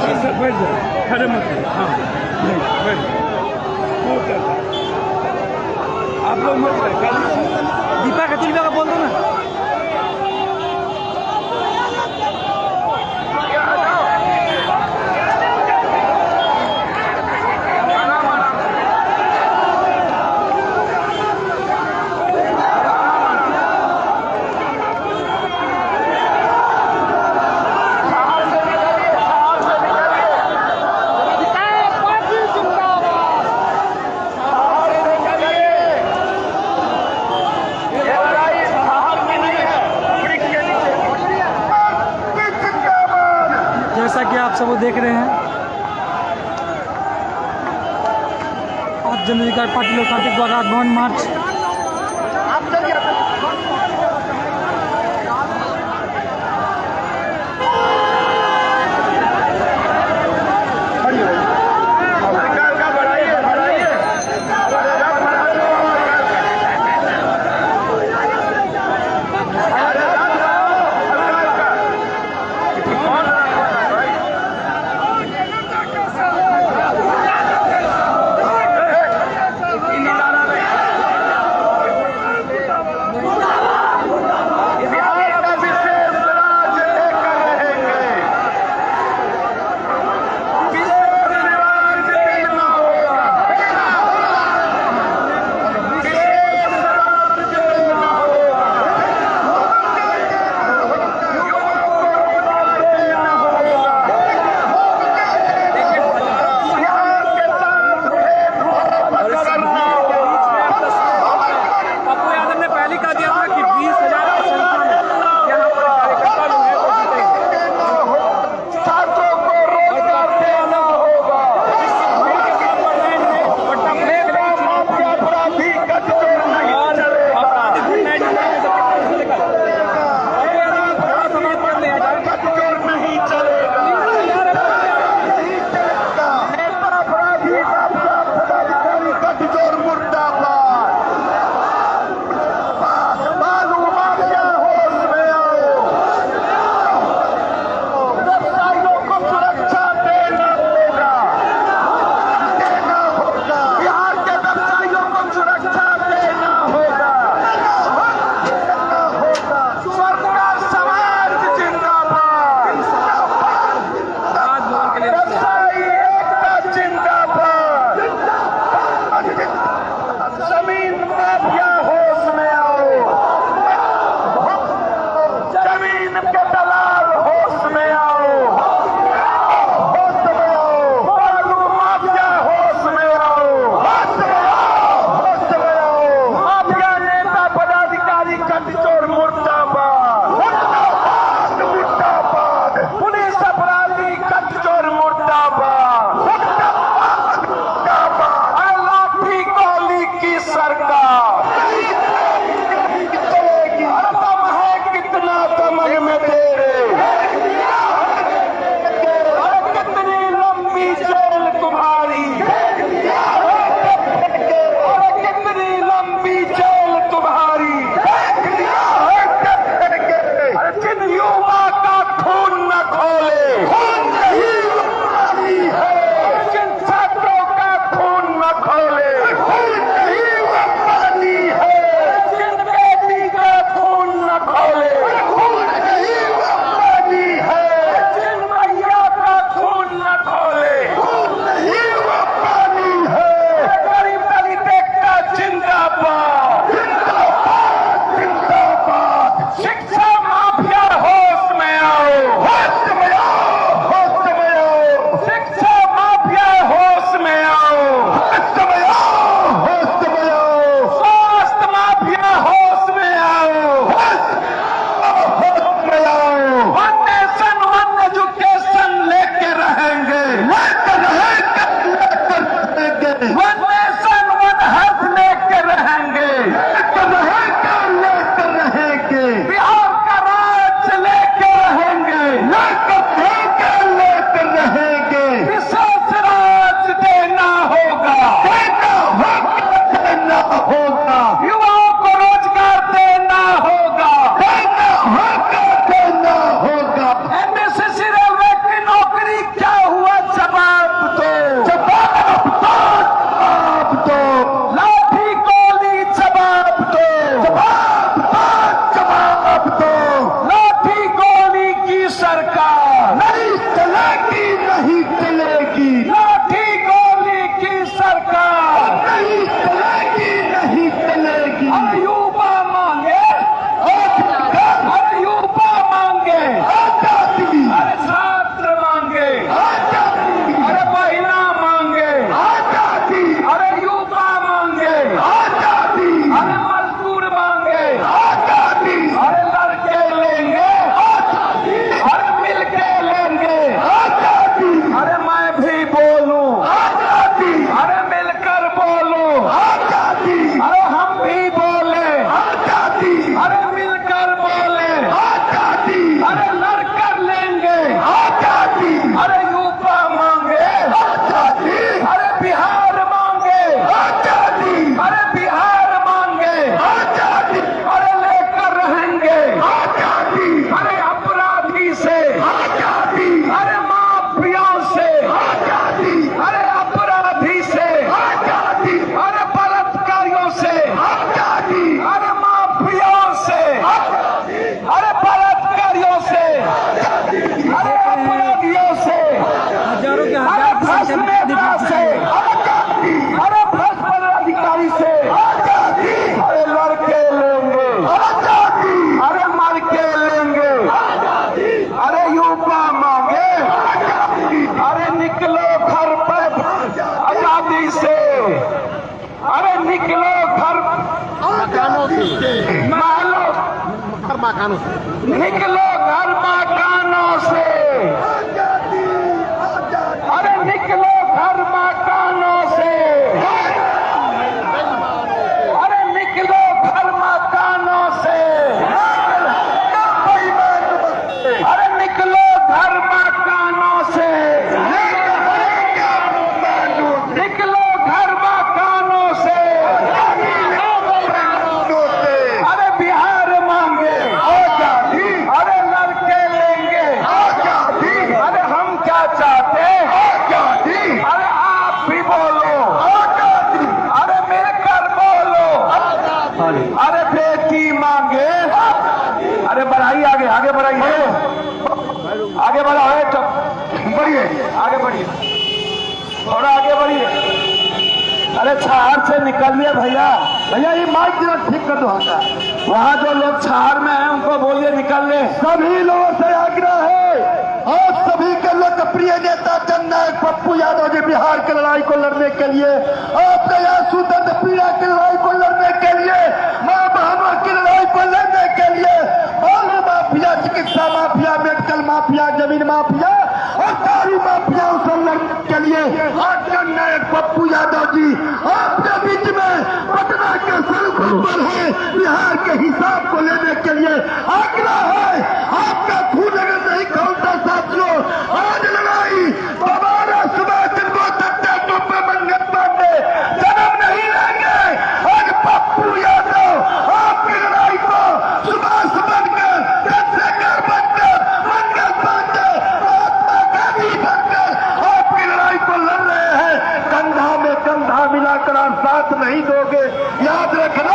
Sir बैठ जाओ, खड़े मत करो। हाँ नहीं बैठ जाओ, आप लोग मत बैठ। दीपा का तुलवा का बोल दो ना। जैसा कि आप सब देख रहे हैं, आज जन अधिकार पार्टी लोकतांत्रिक द्वारा राजभवन मार्च हजारों के अरे भ्रष्ट नेता से, अरे भ्रष्ट पदाधिकारी से अरे लड़के लेंगे, अरे मर के लेंगे, अरे युवा मांगे, अरे निकलो घर पर आजादी से, अरे निकलो घर मकानों से, महलों, मकानों से, निकलो घर मकानों से, अरे निकलो घर मकानों से, अरे निकलो घर मकानों से, अरे निकलो घर मकानों से, निकलो घर मकानों से, अरे बिहार मांगे आजादी, अरे लड़के लेंगे आजादी, अरे हम क्या चाहते हैं आजादी, अरे आप भी बोलो आजादी, अरे मिलकर बोलो अरे बेटी मांगे, अरे बढ़ाइए आगे, आगे बढ़ाइए, आगे बढ़ाओ, बढ़िए, आगे बढ़िए, थोड़ा आगे बढ़िए, अरे छाड़ से निकलिए भैया, भैया ये माइक जरा ठीक कर दो, वहाँ जो लोग छाड़ में हैं उनको बोलिए निकल ले। सभी लोगों से आग्रह है, आप सभी के लोकप्रिय नेता जननायक पप्पू यादव जी बिहार की लड़ाई को लड़ने के लिए, आपके आंसू दर्द पीड़ा की लड़ाई को लड़ने के लिए, माँ बहनों की लड़ाई को लड़ने के लिए, बालू माफिया, चिकित्सा माफिया, मेडिकल माफिया, जमीन माफिया और दारू माफिया से लड़ने के लिए आज जननायक पप्पू यादव जी आपके बीच में पटना के सड़कों पर है, बिहार के हिसाब को लेने के लिए आग्रह है। आपका खून अगर नहीं खोलता साथियों, आज लड़ाई दोबारा सुभाष चंद्र बोस टोपे मंगल पांडे जन्म नहीं लेंगे। आज पप्पू यादव आपकी लड़ाई को सुभाष बनकर, चंद्रशेखर बनकर, मंगल पांडे, महात्मा गांधी बनकर आपकी लड़ाई को लड़ रहे हैं। कंधा में कंधा मिलाकर आप साथ नहीं दोगे, याद रखना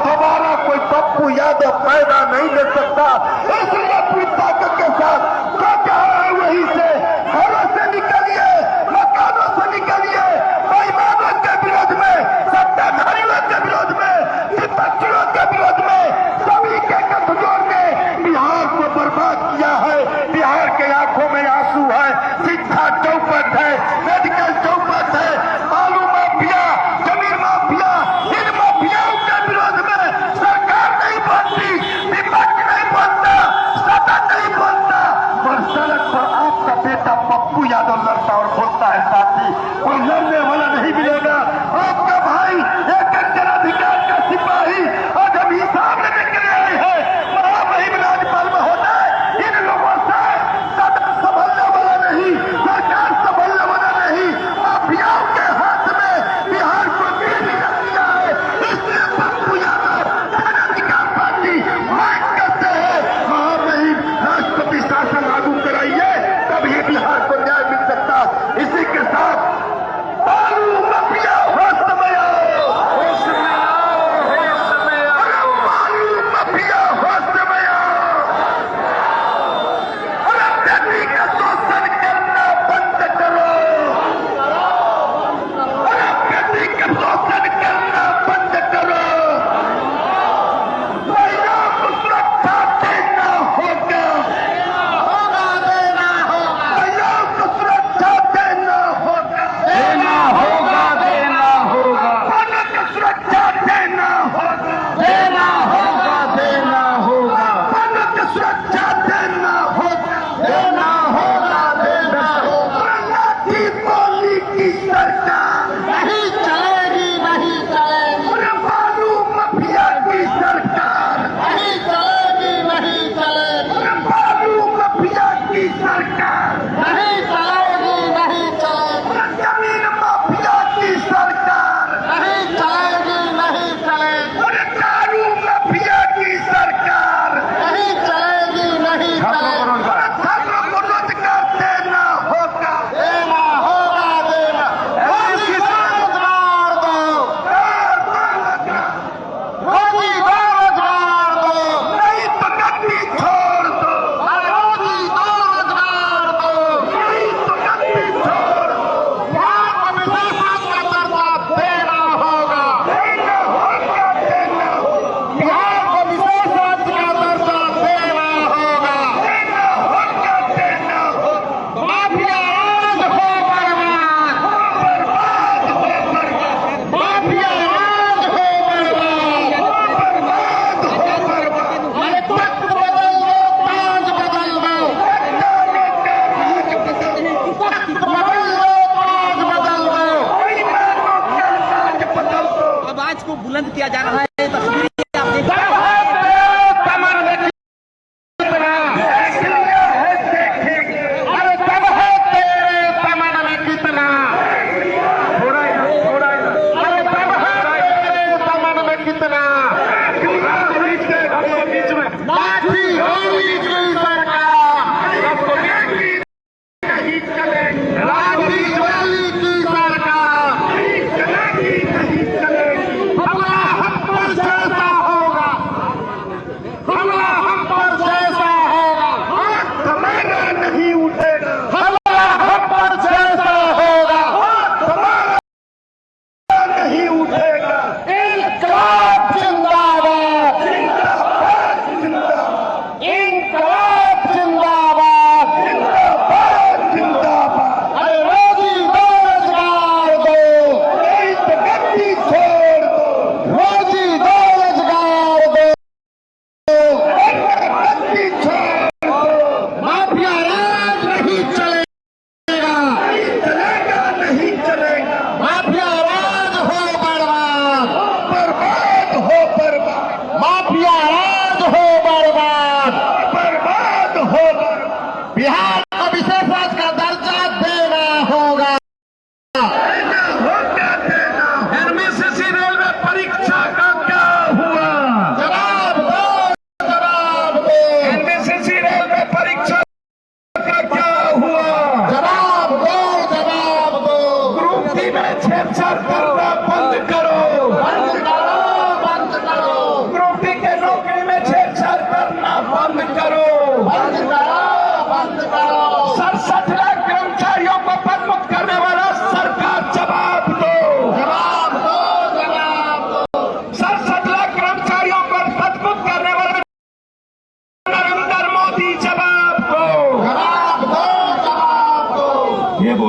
दोबारा कोई पप्पू यादव पैदा नहीं ले सकता। इसलिए अपनी ताकत के साथ जो कहा है वहीं से, घरों से निकलिए, मकानों से निकलिए, बेईमानों के विरोध में, सत्ताधारियों के विरोध में, विपक्षियों के विरोध में, सभी के गठजोड़ ने बिहार को बर्बाद किया है। बिहार के आंखों में आंसू है, शिक्षा चौपट है, मेडिकल चौपट है, बालू माफिया, जमीन माफिया, इन माफियाओं के विरोध में सरकार नहीं बनती, विपक्ष नहीं बनता, सदन नहीं बनता, पर सड़क पर आपका बेटा पप्पू यादव लड़ता और बोलता है साथी, कोई लड़ने वाला नहीं मिलेगा। आपका भाई एक जनाधिकार का सिपाही आज हम हिसाब लेने के लिए आए हैं। महामहिम राज्यपाल महोदय, इन लोगों से सदन संभलने वाला नहीं, सरकार संभलने वाला नहीं, माफियाओं के हाथ में बिहार को दे दिया है। इसलिए पप्पू यादव जनाधिकार पार्टी मांग करते हैं, महामहिम राष्ट्रपति शासन लागू कराइए, तभी बिहार को न्याय मिल सकता। इसी के साथ बालू माफिया होश में आओ।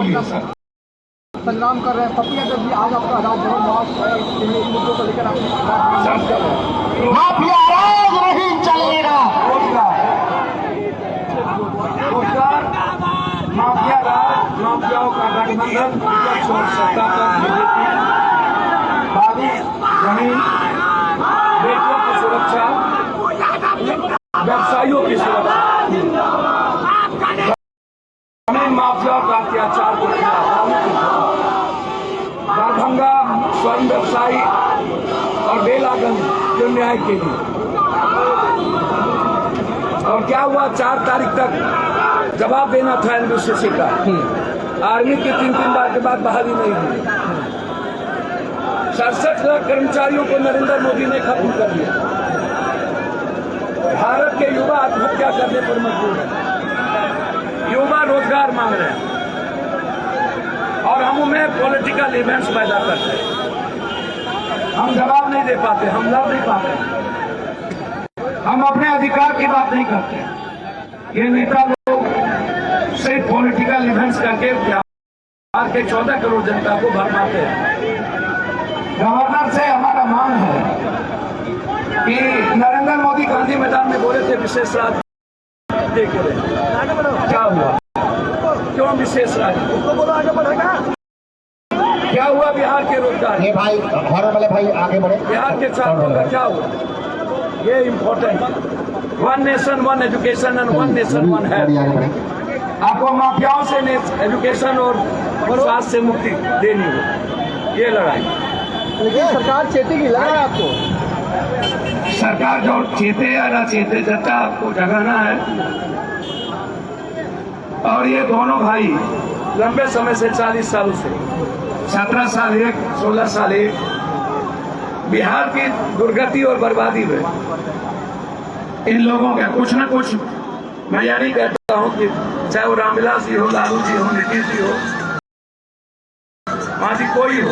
बोलिए सर। संग्राम कर रहे हैं पपिया जब भी आज आपका राजभवन मुद्दों को लेकर माफिया राज नहीं चलेगा। रोजगार माफिया राज, माफियाओं का गठबंधन, विपक्ष और सत्ता पर बीजेपी, बालू जमीन, बेटियों की सुरक्षा, व्यवसायियों की सुरक्षा, जमीन माफियाओं का अत्याचार को दरभंगा स्वर्ण व्यवसायी और बेलागंज के न्याय के लिए। और क्या हुआ, 4 तारीख तक जवाब देना था एनबीसीसी का। आर्मी की 3 बार के बाद बहाली नहीं हुई। 67 लाख कर्मचारियों को नरेंद्र मोदी ने खत्म कर दिया। भारत के युवा आत्महत्या करने पर मजबूर है। युवा रोजगार मांग रहे हैं और हम उन्हें पॉलिटिकल इवेंट्स पैदा करते हैं। हम जवाब नहीं दे पाते, हम लड़ नहीं पाते, हम अपने अधिकार की बात नहीं करते। ये नेता लोग सिर्फ पॉलिटिकल इवेंट्स करके बिहार के 14 करोड़ जनता को भरमाते हैं। गवर्नर से हमारा मांग है कि नरेंद्र मोदी गांधी मैदान में बोले थे विशेष राज्य देख रहे, क्या हुआ, क्यों विशेष राज्य, क्या हुआ बिहार के रोजगार, ये भाई वाले भाई आगे बढ़े, बिहार के छात्रों का क्या हुआ, ये important. 1 nation 1 education and 1 nation 1 health. आपको माफियाओं से एजुकेशन और स्वास्थ्य से मुक्ति देनी हो, ये लड़ाई। लेकिन सरकार चेतेगी, लगा है आपको? सरकार जो चेते या ना चेते, जनता आपको जगाना है। और ये दोनों भाई लंबे समय से 40 सालों से, 17 साल एक, 16 साल एक, बिहार की दुर्गति और बर्बादी में इन लोगों का कुछ न कुछ, मैं यह नहीं कहता हूं कि चाहे वो रामविलास जी हो, लालू जी हो, नीतीश जी हो, माजी कोई हो,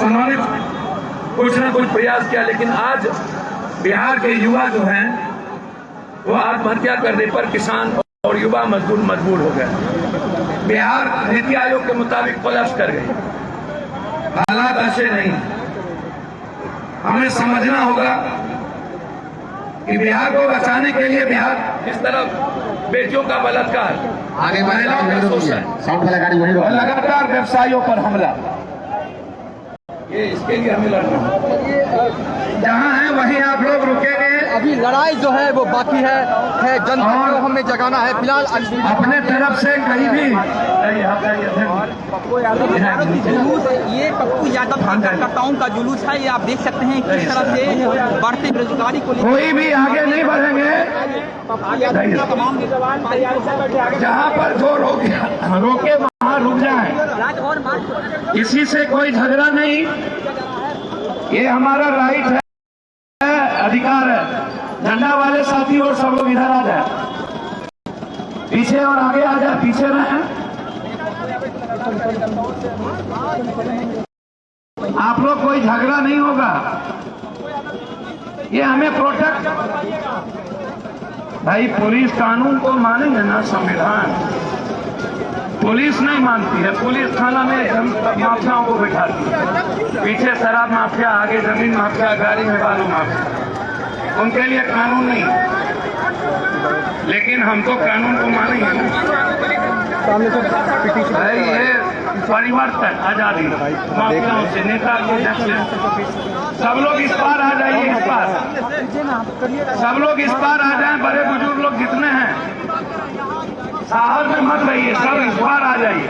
उन्होंने कुछ न कुछ प्रयास किया। लेकिन आज बिहार के युवा जो हैं वो आत्महत्या करने पर किसान और युवा मजदूर मजबूर हो गए। बिहार नीति आयोग के मुताबिक कोलैप्स कर गई। हालात ऐसे नहीं, हमें समझना होगा कि बिहार को बचाने के लिए बिहार इस तरफ बेटियों का बलात्कार, आगे महिलाओं का शोषण, साउंड वाला गाड़ी वहीं और लगातार व्यवसायियों पर हमला, ये इसके लिए हमें लड़ना है। जहाँ है वहीं आप लोग रुकेंगे। अभी लड़ाई जो है वो बाकी है जनता को हमें जगाना है। फिलहाल अपने तरफ से कहीं भी ये पप्पू यादव कार्यकर्ताओं का जुलूस है, ये आप देख सकते हैं किस तरह से बढ़ते बेरोजगारी को कोई भी आगे नहीं बढ़ेंगे। जहाँ पर जो रोके वहाँ रुक जाए, किसी से कोई झगड़ा नहीं, ये हमारा राइट है, अधिकार है। झंडा वाले साथी और सब लोग इधर आ जाए, पीछे और आगे आ जाए, पीछे रहें। आप लोग कोई झगड़ा नहीं होगा, ये हमें प्रोटेक्ट। भाई पुलिस कानून को मानेंगे ना, संविधान। पुलिस नहीं मानती है, पुलिस थाना में माफियाओं को बिठाती है, पीछे शराब माफिया, आगे जमीन माफिया, गाड़ी में बालू माफिया, उनके लिए कानून नहीं। लेकिन हम तो कानून को मानेंगे भाई। ये परिवर्तन, आजादी माफियाओं से, नेता के से सब लोग इस पार आ जाइए, इस पार सब लोग इस पार आ जाएं। बड़े बुजुर्ग लोग जितने हैं शहर में मत रहिए, सब इस बार आ जाइए।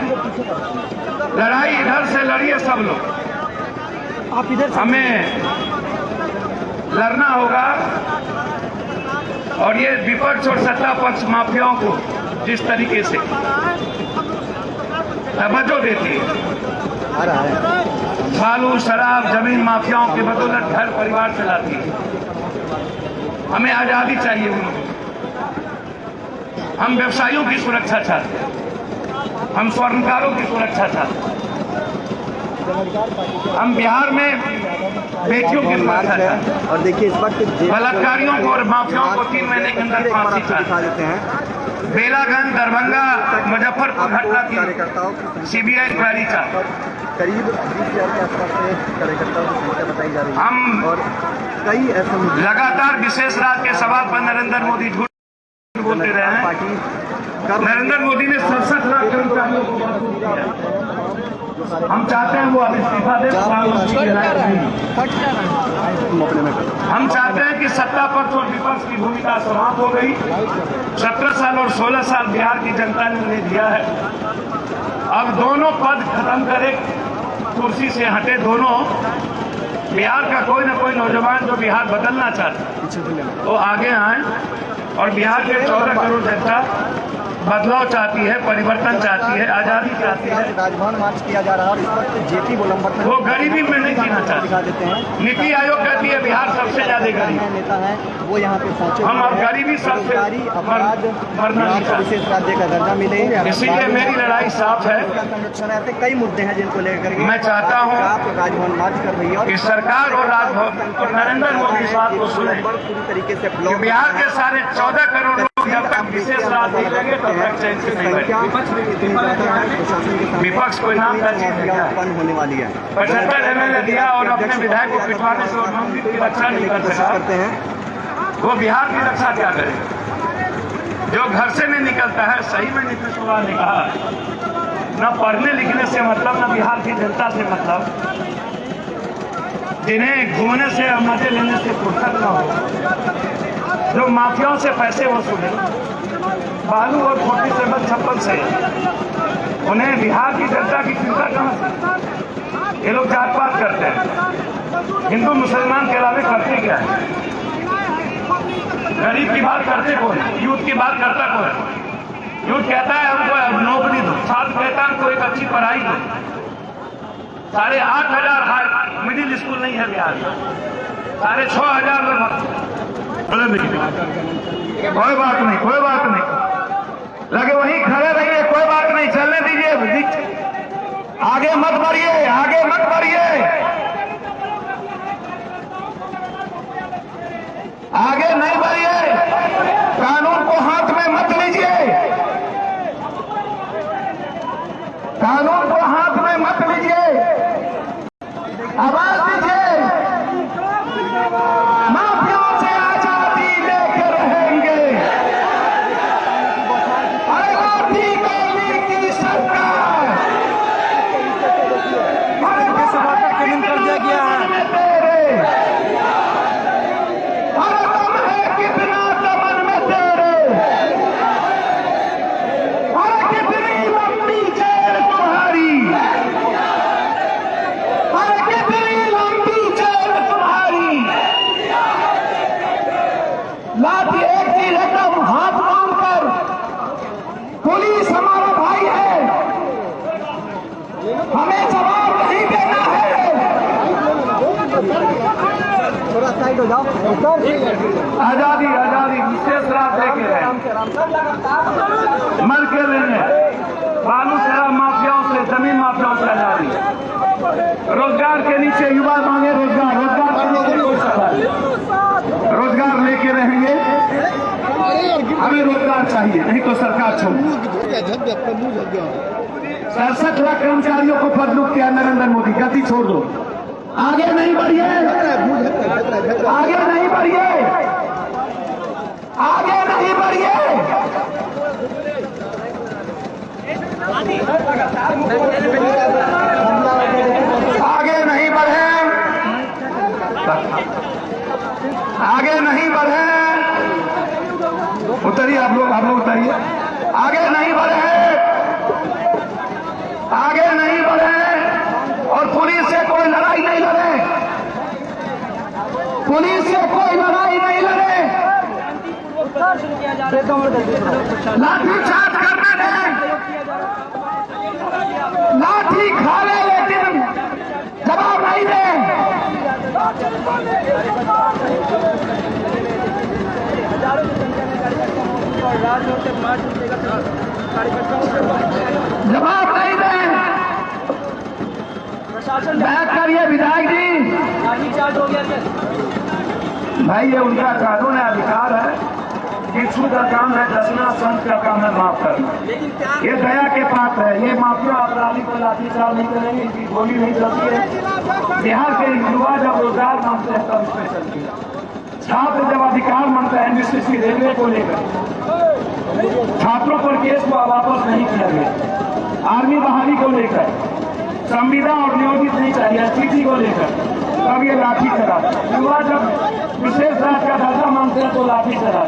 लड़ाई इधर से लड़िए सब लोग, आप इधर हमें लड़ना होगा। और ये विपक्ष और सत्ता पक्ष माफियाओं को जिस तरीके से तवज्जो देती है, बालू शराब जमीन माफियाओं के बदौलत घर परिवार चलाती है, हमें आजादी चाहिए उन लोगों को। हम व्यवसायियों की सुरक्षा चाहते हैं, हम स्वर्णकारों की सुरक्षा चाहते हैं, हम बिहार में बेटियों की सुरक्षा चाहते हैं। और देखिए इस वक्त बलात्कारियों को और माफियाओं को 3 महीने के अंदर फांसी चाहते हैं। बेलागंज, दरभंगा, मुजफ्फरपुर घटना की CBI इंक्वायरी चाहते। करीब 20,000 के आसपास से कार्यकर्ताओं की संख्या बताई जा रही है हम और कई ऐसे मुद्दे लगातार विशेष राज के सवाल पर नरेंद्र मोदी झूठ बोलते रहे हैं। पार्टी नरेंद्र मोदी ने 67 लाख कर्मचारियों को बर्खास्त किया। हम चाहते हैं वो अब इस्तीफा दे। हम चाहते हैं कि सत्ता पक्ष और विपक्ष की भूमिका समाप्त हो गई। 17 साल और 16 साल बिहार की जनता ने उन्हें दिया है। अब दोनों पद खत्म करे, कुर्सी से हटे दोनों। बिहार का कोई न कोई नौजवान जो बिहार बदलना चाहते वो आगे आए और बिहार के 14 करोड़ जनता बदलाव चाहती है, परिवर्तन चाहती है, आजादी चाहती है। राजभवन मार्च किया जा रहा है और इस वक्त जेपी गोलंबर में वो गरीबी में नहीं जीना दिखा देते चाहते। हैं। नीति आयोग कहती है बिहार सबसे ज्यादा गरीब। नेता है वो यहाँ पे पहुंचे। हम अब गरीबी सबसे अपराध मरना नहीं चाहते। विशेष राज्य का दर्जा मिले, इसीलिए मेरी लड़ाई साफ है। संरक्षण, ऐसे कई मुद्दे हैं जिनको लेकर मैं चाहता हूं आप राजभवन मार्च कर रही है कि सरकार और राजभवन और नरेंद्र मोदी इस बात को सुने पूरी तरीके से कि बिहार के सारे 14 करोड़ लोग जब तक विशेष राज नहीं लगे तब तक चैन से नहीं बैठे। विपक्ष कोई नाम का चीज है, उत्पन्न होने वाली है। 75 MLA दिया और अपने विधायक को पिटवाने से और मंदिर की रक्षा नहीं कर सका। करते हैं वो बिहार की रक्षा क्या करे? जो घर से नहीं निकलता है, सही में नीतीश कुमार ने कहा, न पढ़ने लिखने से मतलब, न बिहार की जनता से मतलब, जिन्हें घूमने से मजे लेने से फुर्सत न हो, जो माफियाओं से पैसे वसूले, बालू और खोटी से बस छप्पन से, उन्हें बिहार की जनता की चिंता कहां से? ये लोग जात पात करते हैं, हिंदू मुसलमान के अलावे करते क्या है? गरीब की बात करते कौन? यूथ की बात करता कौन? यूथ कहता है हमको नौकरी दो, छात्र कहता है हमको एक अच्छी पढ़ाई दो। 8,500 मिडिल स्कूल नहीं है बिहार में, 6,500 लोग। कोई बात नहीं, कोई बात नहीं, लगे वहीं खड़े रहिए, कोई बात नहीं, चलने दीजिए, आगे मत बढ़िए, आगे मत बढ़िए, आगे नहीं बढ़िए, कानून को हाथ में मत लीजिए, कानून को हाथ में मत लीजिए, आवाज दीजिए, माफियाओं से आजादी लेकर रहेंगे। अरे लाठी गोली की सरकार, अरे कानून कर दिया गया है। अरे दम है कितना दमन में तेरे, अरे कितनी लंबी जेल तुम्हारी, अरे कितनी लंबी जेल तुम्हारी। लाठी एक चीज एकदम हाथ बांध कर, पुलिस हमारा भाई है, हमें जवाब नहीं देना है। थोड़ा साइड हो जाओ। आजादी, आजादी विशेष राज लेके है, मर के लेंगे, बालू शराब माफियाओं से, जमीन माफियाओं से आजादी। रोजगार के नीचे युवा मांगे रोजगार, रोजगार के नीचे कोई सवाल, रोजगार लेके रहेंगे, हमें रोजगार चाहिए, नहीं तो सरकार छोड़। 67 लाख कर्मचारियों को बदलू किया नरेंद्र मोदी, गति छोड़ दो, आगे नहीं बढ़िए, आगे नहीं बढ़िए, आगे नहीं बढ़िए, आगे नहीं बढ़े, आगे नहीं बढ़े, उतरिए आप लोग उतरिए, आगे नहीं बढ़े, आगे नहीं बढ़े, और पुलिस से कोई लड़ाई नहीं लड़े, पुलिस से कोई लड़ाई नहीं लड़े, लाठीचार्ज करने दें, लाठी खा ले लेकिन जवाब नहीं दें। जवाब नहीं दें, बैठ करिए विधायक जी। भाई ये उनका कानून है, अधिकार है भिक्षु का काम है दसना, संत का काम है माफ करना। लेकिन क्या ये दया के पात्र है। ये माफिया अपराधी को लाठीचार्ज नहीं करेंगे, इनकी गोली नहीं चलती है। बिहार के युवा जब रोजगार मांगते हैं तब इसमें चलती है। छात्र जब अधिकार मांगते हैं एनबीसीसी रेलवे को लेकर, छात्रों पर केस को वापस नहीं किया गया। आर्मी बहाली को लेकर, संविदा और नियोजित नहीं चाहिए, स्थिति को लेकर तब ये लाठी चला। युवा जब विशेष राज्य का दर्जा मांगते हैं तो लाठी चला।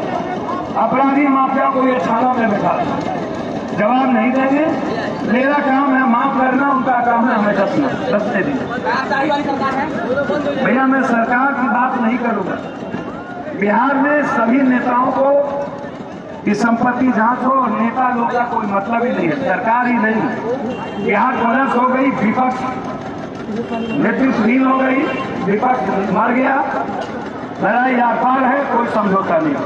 अपराधी माफिया को ये थाना में बैठा, जवाब नहीं देंगे। मेरा काम है माफ करना, उनका काम है हमें दसने दी। भैया मैं सरकार की बात नहीं करूंगा। बिहार में सभी नेताओं को की संपत्ति जांच हो और नेता लोग का कोई मतलब ही नहीं है, सरकार ही नहीं। बिहार कोलैप्स हो गई, विपक्ष नेतृत्वहीन हो गई, विपक्ष मर गया, लड़ाई आर पार है, कोई समझौता नहीं।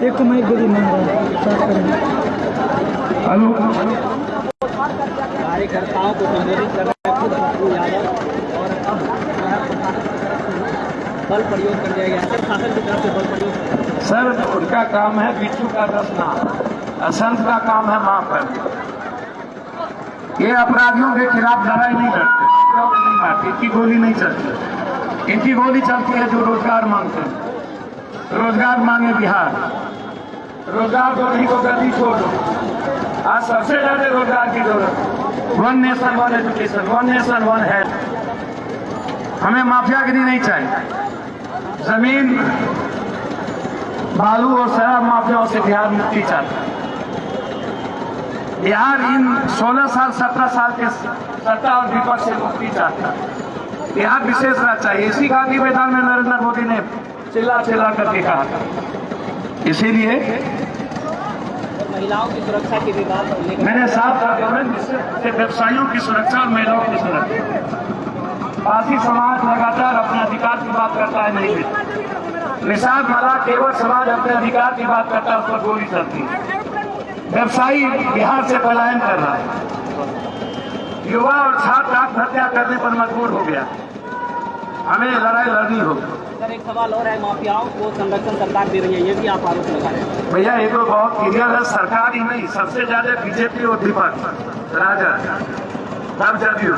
एक मैं गोली मांग रहा हूँ। हेलो, कार्यकर्ताओं को संबोधित कर रहे हैं खुद पप्पू यादव, और अब बल प्रयोग कर दिया गया है शासन की तरफ से बल प्रयोग। सर उनका काम है भिक्षु का दसना, संत का काम है माफ करना। ये अपराधियों के खिलाफ लड़ाई नहीं करते, नहीं मारते, इनकी गोली नहीं चलती। इनकी गोली चलती है जो रोजगार मांगते हैं। रोजगार मांगे बिहार, रोजगार को नहीं तो गलती छोड़ दो। आज सबसे ज्यादा रोजगार की जरूरत। One nation one education, one nation one health. हमें माफियागिरी नहीं चाहिए। जमीन बालू और शराब माफियाओं से बिहार मुक्ति चाहता है। बिहार इन 16 साल 17 साल के सत्ता और विपक्ष से मुक्ति चाहता है। बिहार विशेष राज्य चाहिए। इसी गांधी मैदान में नरेंद्र मोदी ने चिल्ला चिल्ला करके कहा था। इसीलिए महिलाओं की सुरक्षा की भी बात लेकर मैंने साफ कहा है, जिससे व्यवसायियों की सुरक्षा और महिलाओं की सुरक्षा। बाकी समाज लगातार अपने अधिकार की बात करता है, नहीं देता। निषाद मला केवल समाज अपने अधिकार की बात करता है, उस पर गोली चलती है। व्यवसायी बिहार से पलायन कर रहा है। युवा और छात्र आत्महत्या करने पर मजबूर हो गया। हमें लड़ाई लड़नी होगी। सर एक सवाल और है, माफियाओं को संरक्षण सरकार दे रही है, ये भी आप आरोप लगा रहे हैं। भैया ये तो बहुत क्लियर है, सरकार ही नहीं, सबसे ज्यादा बीजेपी और विपक्ष राजा सब जदयू।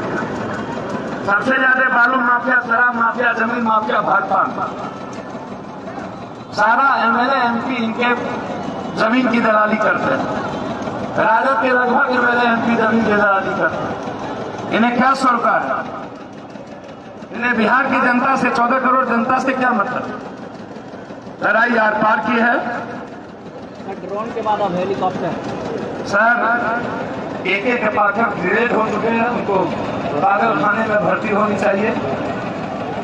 सबसे ज्यादा बालू माफिया, शराब माफिया, जमीन माफिया भाजपा। सारा एमएलए एमपी इनके जमीन की दलाली करते हैं। राजद के लगभग एमएलए एमपी जमीन की दलाली करते हैं। इन्हें क्या सरकार है? इन्हें बिहार की जनता से, 14 करोड़ जनता से क्या मतलब? लड़ाई आर पार की है। ड्रोन के बाद अब हेलीकॉप्टर। सर एक एक पाठक ग्रेड हो चुके हैं, उनको पागल खाने में भर्ती होनी चाहिए।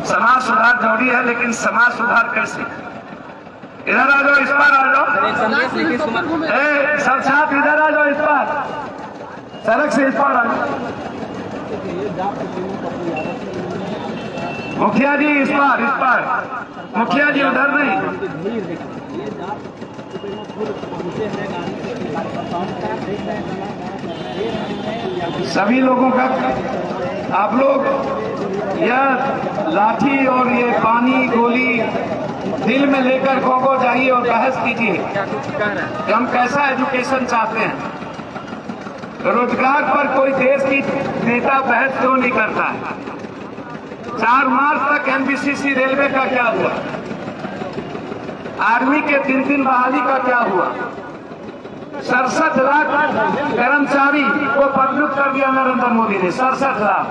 समाज सुधार जरूरी है, लेकिन समाज सुधार कैसे? इधर आ जाओ, इस पार आ जाओ। एक संदेश नीतीश कुमार सब साथ इधर आ जाओ, इस पार सड़क से इस पार आ जाओ। मुखिया जी इस पार, इस पार। मुखिया जी उधर नहीं। सभी लोगों का आप लोग यह लाठी और ये पानी गोली दिल में लेकर खो जाइए और बहस कीजिए कि हम कैसा एजुकेशन चाहते हैं। रोजगार पर कोई देश की नेता बहस क्यों नहीं करता है? 4 मार्च तक एनबीसीसी रेलवे का क्या हुआ? आर्मी के 3 बहाली का क्या हुआ? 67 लाख कर्मचारी को पदच्युत कर दिया नरेंद्र मोदी ने। 67 लाख।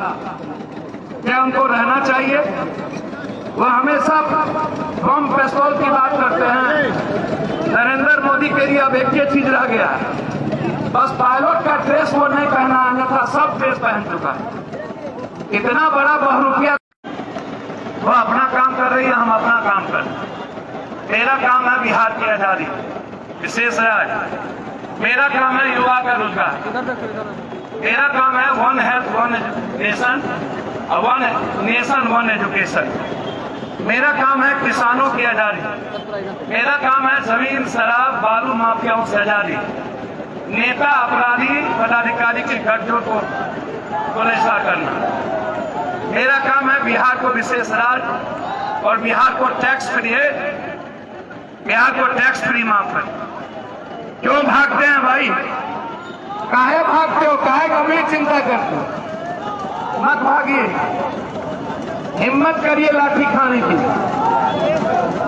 क्या उनको रहना चाहिए? वह हमेशा बम पिस्तौल की बात करते हैं। नरेंद्र मोदी के लिए अब एक ही चीज रह गया है, बस पायलट का ड्रेस वो नहीं पहना, अन्यथा सब ड्रेस पहन चुका है। इतना बड़ा बहुरूपिया वो अपना काम कर रही है, हम अपना काम कर रहे हैं। मेरा काम है बिहार की आजादी, विशेष राज्य। मेरा काम है युवा का रोजगार। मेरा काम है one health one nation, one nation one education. मेरा काम है किसानों की आजादी। मेरा काम है जमीन शराब बालू माफियाओं से आजादी। नेता अपराधी पदाधिकारी के गठजोड़ को खुलासा करना। मेरा काम है बिहार को विशेष राज्य और बिहार को टैक्स फ्री है, बिहार को टैक्स फ्री माफ है। क्यों भागते हैं भाई? काहे भागते हो? काहे गंभीर चिंता करते हो? मत भागिए, हिम्मत करिए लाठी खाने की।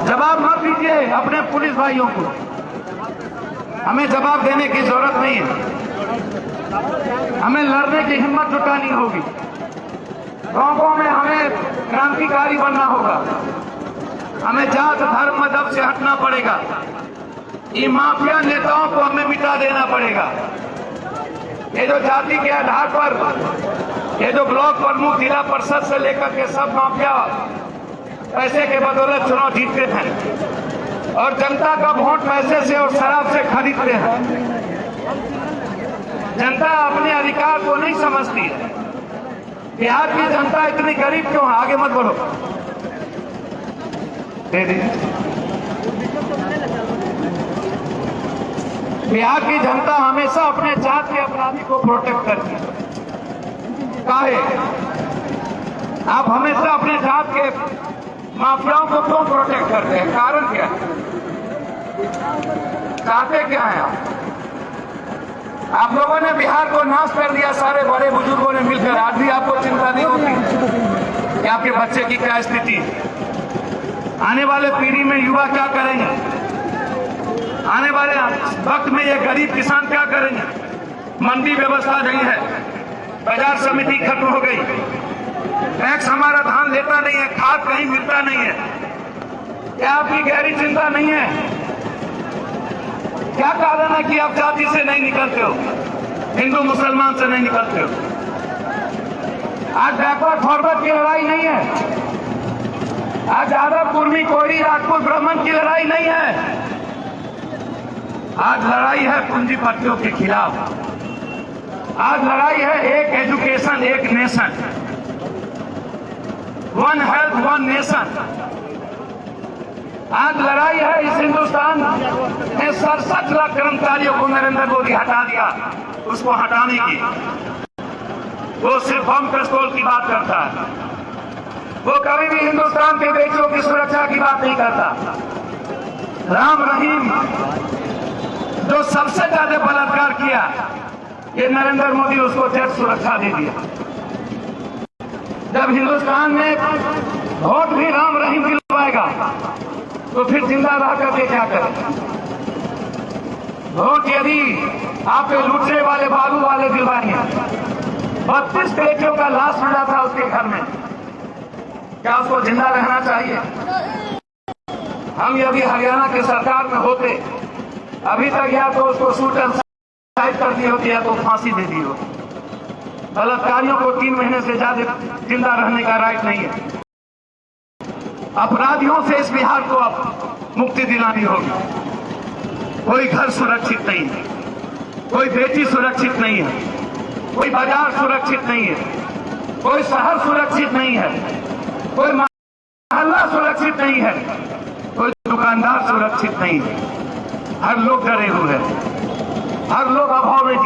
जवाब मत दीजिए अपने पुलिस भाइयों को, हमें जवाब देने की जरूरत नहीं है। हमें लड़ने की हिम्मत जुटानी होगी। गांव में हमें क्रांतिकारी बनना होगा। हमें जात धर्म मजहब से हटना पड़ेगा। ये माफिया नेताओं को हमें मिटा देना पड़ेगा। ये जो जाति के आधार पर ये जो ब्लॉक प्रमुख जिला परिषद से लेकर के सब माफिया पैसे के बदौलत चुनाव जीतते हैं और जनता का वोट पैसे से और शराब से खरीदते हैं। जनता अपने अधिकार को नहीं समझती है। बिहार की जनता इतनी गरीब क्यों है? आगे मत बढ़ो। बिहार की जनता हमेशा अपने जात के अपराधी को प्रोटेक्ट करती है। काहे? आप हमेशा अपने जात के माफियाओं को क्यों प्रोटेक्ट करते हैं? कारण क्या है? चाहते क्या है आप लोगों ने बिहार को नाश कर दिया, सारे बड़े बुजुर्गों ने मिलकर। आज भी आपको चिंता नहीं होती कि आपके बच्चे की क्या स्थिति है, आने वाले पीढ़ी में युवा क्या करेंगे, आने वाले वक्त में ये गरीब किसान क्या करेंगे। मंडी व्यवस्था नहीं है, बाजार समिति खत्म हो गई, टैक्स हमारा धान लेता नहीं है, खाद कहीं मिलता नहीं है। क्या आपकी गहरी चिंता नहीं है? क्या कारण है कि आप जाति से नहीं निकलते हो, हिंदू मुसलमान से नहीं निकलते हो? आज बैकवर्ड फॉरवर्ड की लड़ाई नहीं है। आज यादव कुर्मी कोहरी राजपूत ब्राह्मण की लड़ाई नहीं है। आज लड़ाई है पूंजीपतियों के खिलाफ। आज लड़ाई है एक एजुकेशन एक nation, one health one nation. आज लड़ाई है इस हिंदुस्तान में 67 लाख कर्मचारियों को नरेंद्र मोदी हटा दिया, उसको हटाने की। वो सिर्फ बम पिस्तौल की बात करता है, वो कभी भी हिंदुस्तान के बेटियों की सुरक्षा की बात नहीं करता। राम रहीम जो सबसे ज्यादा बलात्कार किया, ये नरेंद्र मोदी उसको जज सुरक्षा दे दिया। जब हिंदुस्तान में वोट भी राम रहीम दिलवाएगा तो फिर जिंदा रह करके क्या करें? वोट यदि आपके लूटने वाले बालू वाले दिलवाएंगे, 32 बेटियों का लाश मिला था उसके घर में, क्या उसको जिंदा रहना चाहिए? हम यदि हरियाणा की सरकार में होते, अभी तक या तो उसको शूट एंड साइड कर दी होती या तो फांसी दे दी होती। बलात्कारियों को 3 महीने से ज्यादा जिंदा रहने का राइट नहीं है। अपराधियों से इस बिहार को अब मुक्ति दिलानी होगी। कोई घर सुरक्षित नहीं है, कोई बेटी सुरक्षित नहीं है, कोई बाजार सुरक्षित नहीं है, कोई शहर सुरक्षित नहीं है, कोई मोहल्ला सुरक्षित नहीं है, कोई दुकानदार सुरक्षित नहीं है। हर लोग डरे हुए हैं, हर लोग अभाव में